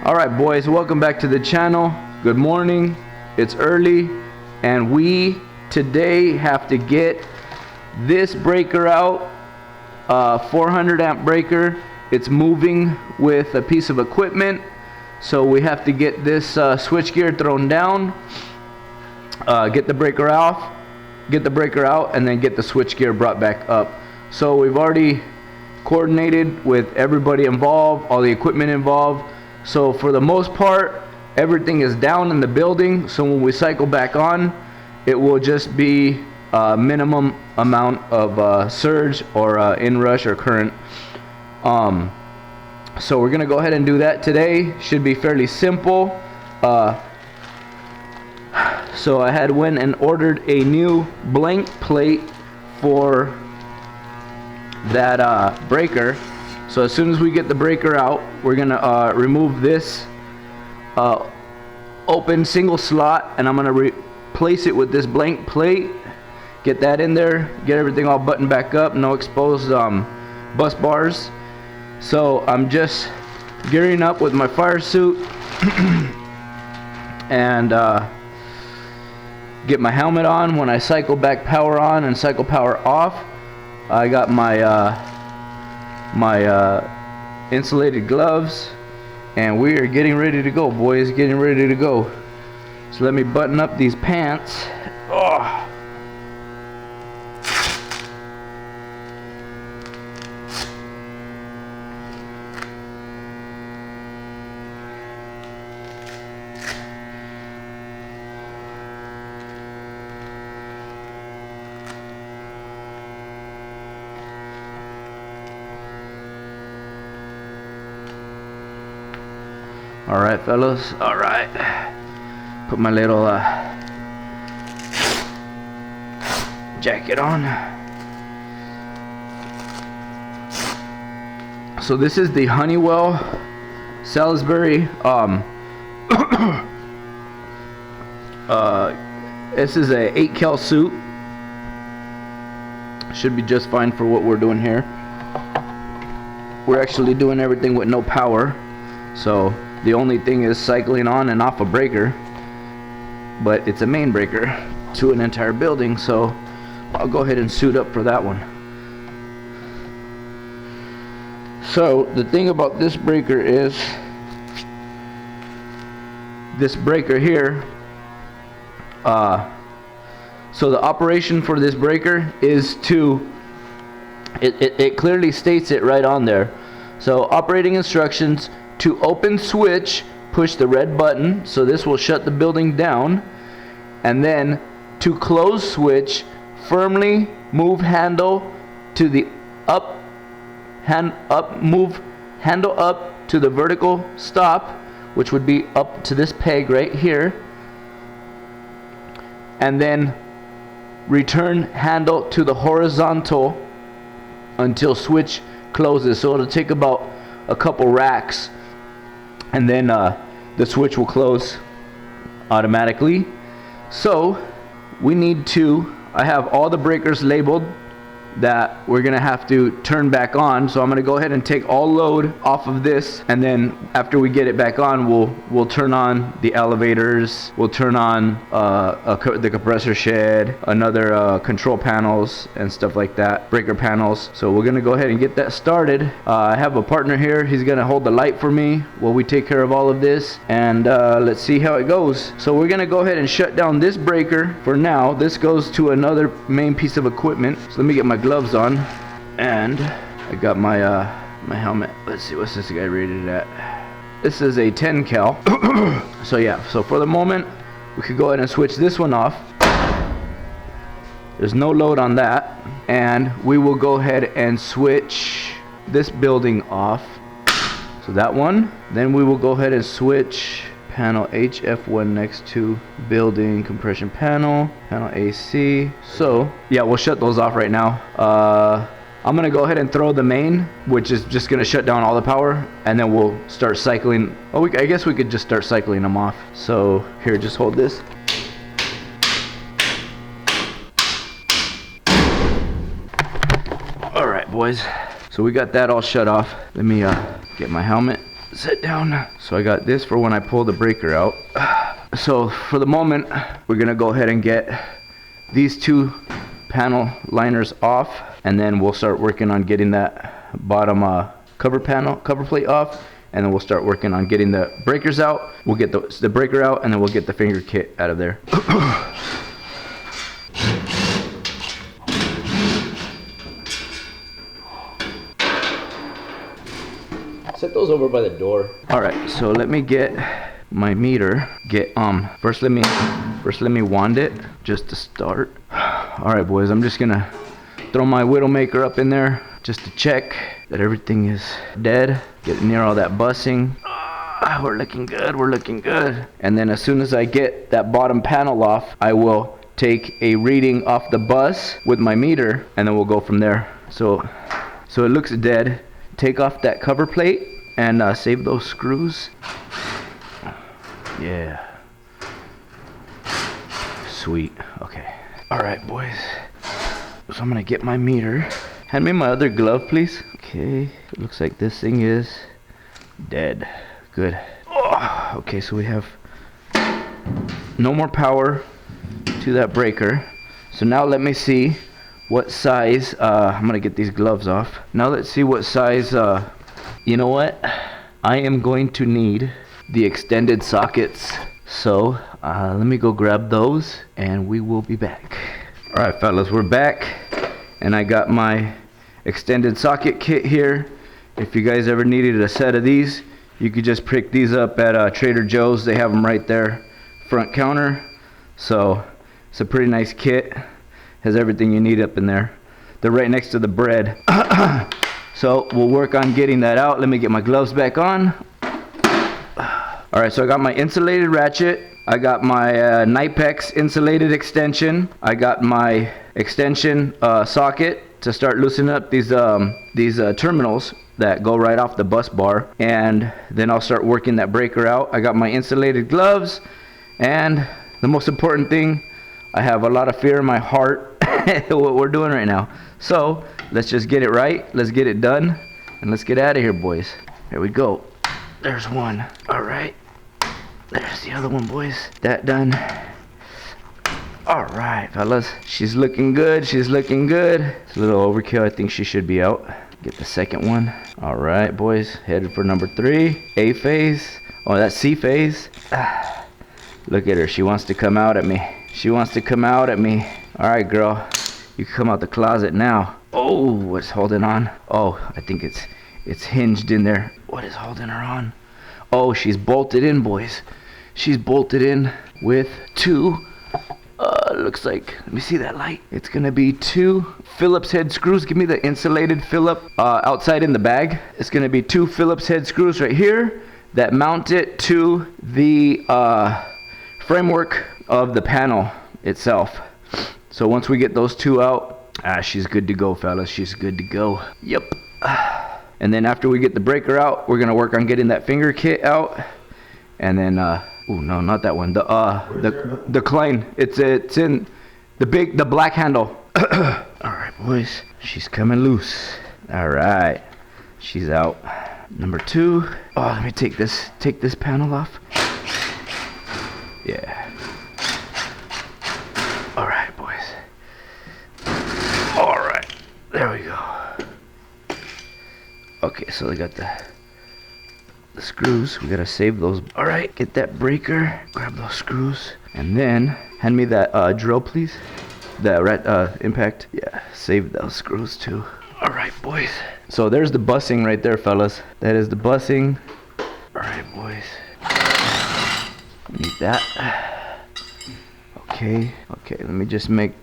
Alright boys, welcome back to the channel. Good morning. It's early and we today have to get this breaker out, 400 amp breaker. It's moving with a piece of equipment, so we have to get this switchgear thrown down, get the breaker out, and then get the switchgear brought back up. So we've already coordinated with everybody involved, all the equipment involved. So for the most part, everything is down in the building, so when we cycle back on, it will just be a minimum amount of surge or inrush or current. So we're gonna go ahead and do that today. Should be fairly simple. So I had went and ordered a new blank plate for that breaker. So as soon as we get the breaker out, we're gonna remove this open single slot, and I'm gonna replace it with this blank plate. Get that in there, get everything all buttoned back up, no exposed bus bars. So I'm just gearing up with my fire suit and get my helmet on. When I cycle back power on and cycle power off, I got my insulated gloves, and we are getting ready to go, boys. Getting ready to go. So let me button up these pants. Oh. Alright fellas, alright. Put my little jacket on. So this is the Honeywell Salisbury this is a 8 cal suit. Should be just fine for what we're doing here. We're actually doing everything with no power, so the only thing is cycling on and off a breaker, but it's a main breaker to an entire building, so I'll go ahead and suit up for that one. So the thing about this breaker is, this breaker here, so the operation for this breaker is to, it clearly states it right on there. So operating instructions: to open switch, push the red button, so this will shut the building down, and then to close switch, firmly move handle to the move handle up to the vertical stop, which would be up to this peg right here, and then return handle to the horizontal until switch closes. So it'll take about a couple racks, and then the switch will close automatically. So we need to, I have all the breakers labeled that we're gonna have to turn back on, so I'm gonna go ahead and take all load off of this, and then after we get it back on, we'll turn on the elevators, we'll turn on the compressor shed, another control panels and stuff like that, breaker panels. So we're gonna go ahead and get that started. I have a partner here, he's gonna hold the light for me while we take care of all of this, and let's see how it goes. So we're gonna go ahead and shut down this breaker for now. This goes to another main piece of equipment, so let me get my gloves on, and I got my my helmet. Let's see, what's this guy rated at? This is a 10 cal. So yeah, so for the moment we could go ahead and switch this one off. There's no load on that, and we will go ahead and switch this building off, so that one. Then we will go ahead and switch panel HF1 next to building compression panel AC. So yeah, we'll shut those off right now. I'm gonna go ahead and throw the main, which is just gonna shut down all the power, and then we'll start cycling. Oh, I guess we could just start cycling them off. So here, just hold this. All right boys, so we got that all shut off. Let me get my helmet. Sit down. So I got this for when I pull the breaker out. So for the moment, we're gonna go ahead and get these two panel liners off, and then we'll start working on getting that bottom cover plate off, and then we'll start working on getting the breakers out. We'll get the breaker out, and then we'll get the finger kit out of there. Set those over by the door. All right, so let me get my meter. First let me wand it just to start. All right, boys, I'm just gonna throw my Widowmaker up in there just to check that everything is dead. Get near all that bussing. We're looking good, we're looking good. And then as soon as I get that bottom panel off, I will take a reading off the bus with my meter, and then we'll go from there. So it looks dead. Take off that cover plate and save those screws. Yeah. Sweet. Okay. All right, boys. So I'm gonna get my meter. Hand me my other glove, please. Okay. It looks like this thing is dead. Good. Oh, okay, so we have no more power to that breaker. So now let me see what size, I'm gonna get these gloves off. Now let's see what size, you know what? I am going to need the extended sockets. So let me go grab those and we will be back. All right, fellas, we're back. And I got my extended socket kit here. If you guys ever needed a set of these, you could just pick these up at Trader Joe's. They have them right there, front counter. So it's a pretty nice kit. Has everything you need up in there. They're right next to the bread. So we'll work on getting that out. Let me get my gloves back on. All right, so I got my insulated ratchet. I got my Nipex insulated extension. I got my extension socket to start loosening up these terminals that go right off the bus bar. And then I'll start working that breaker out. I got my insulated gloves. And the most important thing, I have a lot of fear in my heart what we're doing right now. So let's just get it right. Let's get it done. And let's get out of here, boys. Here we go. There's one. All right. There's the other one, boys. That done. All right, fellas. She's looking good. She's looking good. It's a little overkill. I think she should be out. Get the second one. All right, boys. Headed for number 3. A phase. Oh, that's C phase. Look at her. She wants to come out at me. She wants to come out at me. All right, girl. You can come out the closet now. Oh, what's holding on? Oh, I think it's hinged in there. What is holding her on? Oh, she's bolted in, boys. She's bolted in with 2. Looks like, let me see that light. It's gonna be 2 Phillips head screws. Give me the insulated Phillip outside in the bag. It's gonna be 2 Phillips head screws right here that mount it to the framework of the panel itself. So once we get those 2 out, she's good to go, fellas. She's good to go. Yep. And then after we get the breaker out, we're gonna work on getting that finger kit out. And then, oh no, not that one. The Klein. It's in the black handle. All right, boys. She's coming loose. All right, she's out. Number 2. Oh, let me take this panel off. Yeah. All right, boys. All right, there we go. Okay, so we got the screws. We gotta save those. All right, get that breaker. Grab those screws, and then hand me that drill, please. That impact. Yeah, save those screws too. All right, boys. So there's the bussing right there, fellas. That is the bussing. All right, boys. Need that. Okay, let me just make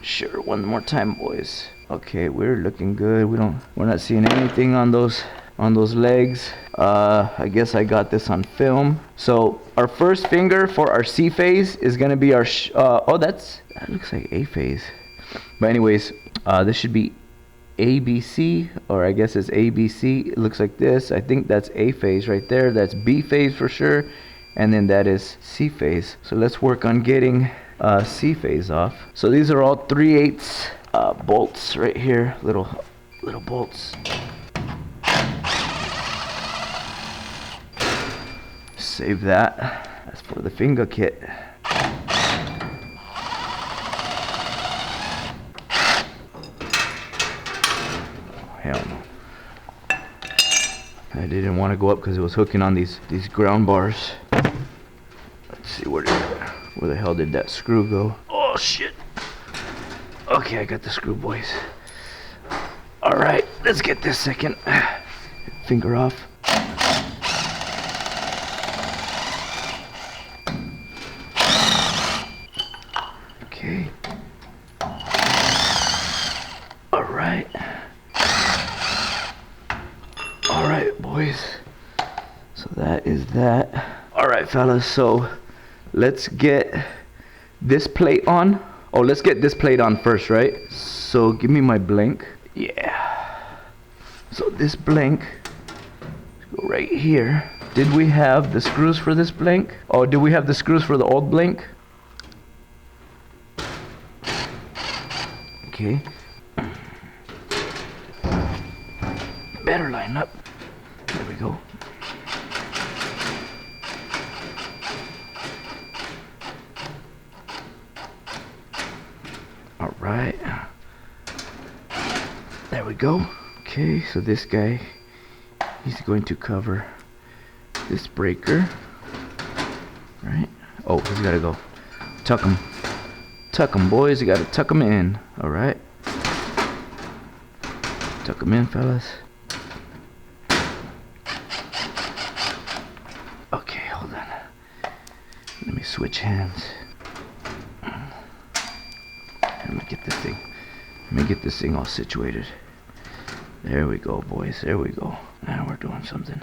sure one more time, boys. Okay, we're looking good. We're not seeing anything on those legs. I guess I got this on film. So our first finger for our C phase is gonna be our that looks like A phase. But anyways, this should be ABC, or I guess it's ABC. It looks like this. I think that's A phase right there. That's B phase for sure. And then that is C phase. So let's work on getting C phase off. So these are all 3/8 bolts right here, little bolts. save that. That's for the finger kit. Hell no. I didn't want to go up because it was hooking on these ground bars. Let's see where the hell did that screw go? Oh shit. Okay, I got the screw, boys. All right, let's get this second finger off. Okay. All right. All right, boys. So that is that. All right, fellas. So let's get this plate on. Oh, let's get this plate on first, right? So give me my blank. Yeah. So this blank, go right here. Did we have the screws for this blank? Oh, did we have the screws for the old blank? Okay. Better line up. There we go. All right. There we go. Okay, so this guy, he's going to cover this breaker. Right? Oh, he's got to go. Tuck him. Tuck them, boys. You gotta tuck them in. Alright. Tuck them in, fellas. Okay, hold on. Let me switch hands. Let me get this thing all situated. There we go, boys. There we go. Now we're doing something.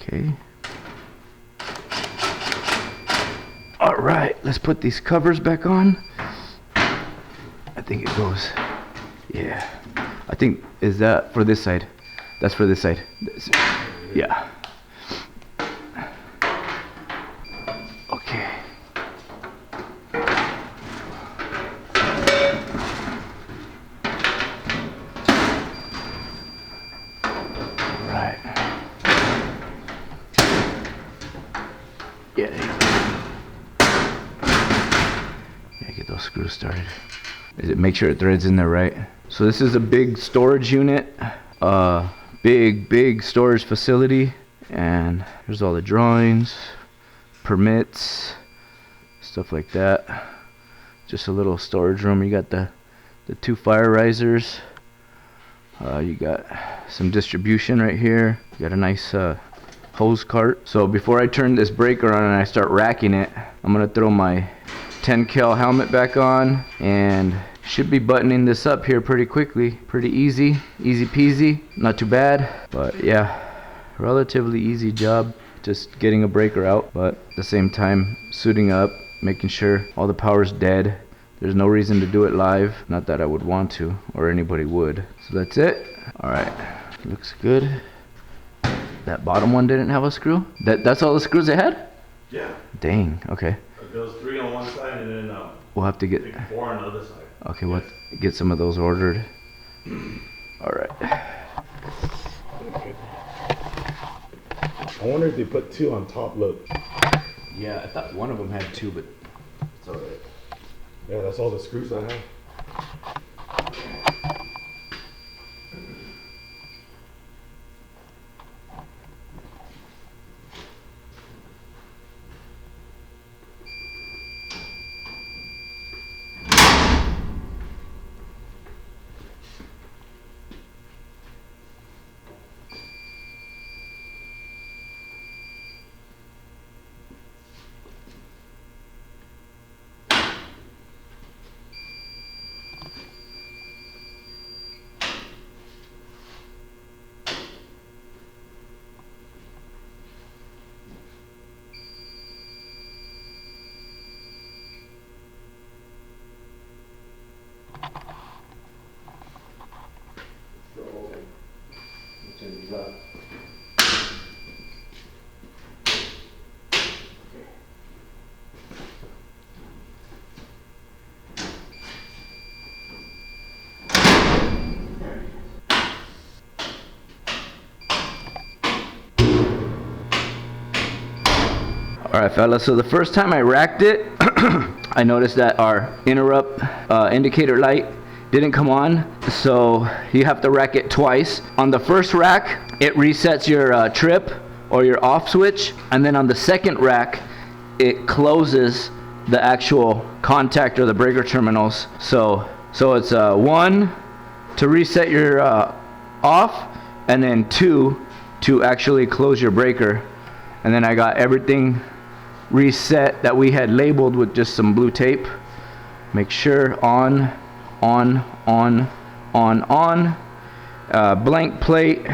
Okay. All right, let's put these covers back on. I think it goes. Yeah. I think, is that for this side? That's for this side. Yeah. Okay. All right. Yeah, there you go. Yeah, get those screws started. Make sure it threads in there right. So this is a big storage unit, big storage facility, and here's all the drawings, permits, stuff like that. Just a little storage room. You got the two fire risers. You got some distribution right here. You got a nice hose cart. So before I turn this breaker on and I start racking it, I'm gonna throw my 10 cal helmet back on and should be buttoning this up here pretty quickly. Pretty easy peasy, not too bad, but yeah, relatively easy job just getting a breaker out, but at the same time suiting up, making sure all the power's dead. There's no reason to do it live, not that I would want to or anybody would. So that's it. All right, looks good. That bottom one didn't have a screw? That's all the screws it had? Yeah. Dang, okay. There was 3 on one side and then We'll have to get 4 on the other side. Okay, we'll get some of those ordered. All right. I wonder if they put 2 on top, look. Yeah, I thought one of them had 2, but it's all right. Yeah, that's all the screws I have. Alright fellas, so the first time I racked it, I noticed that our interrupt indicator light didn't come on, so you have to rack it twice. On the first rack, it resets your trip or your off switch, and then on the second rack, it closes the actual contact or the breaker terminals. So it's 1 to reset your off, and then 2 to actually close your breaker. And then I got everything reset that we had labeled with just some blue tape. Make sure on. Blank plate.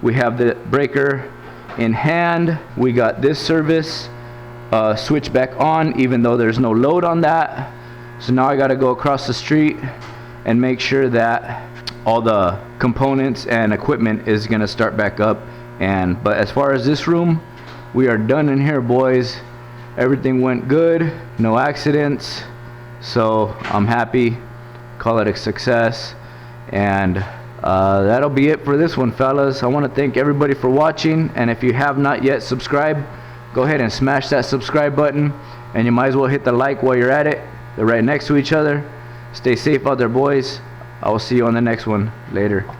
We have the breaker in hand. We got this service switch back on, even though there's no load on that. So now I got to go across the street and make sure that all the components and equipment is gonna start back up. But as far as this room, we are done in here, boys. Everything went good, no accidents, so I'm happy. Call it a success. And that'll be it for this one, fellas. I want to thank everybody for watching, and if you have not yet subscribed, go ahead and smash that subscribe button, and you might as well hit the like while you're at it. They're right next to each other. Stay safe out there, boys. I will see you on the next one. Later.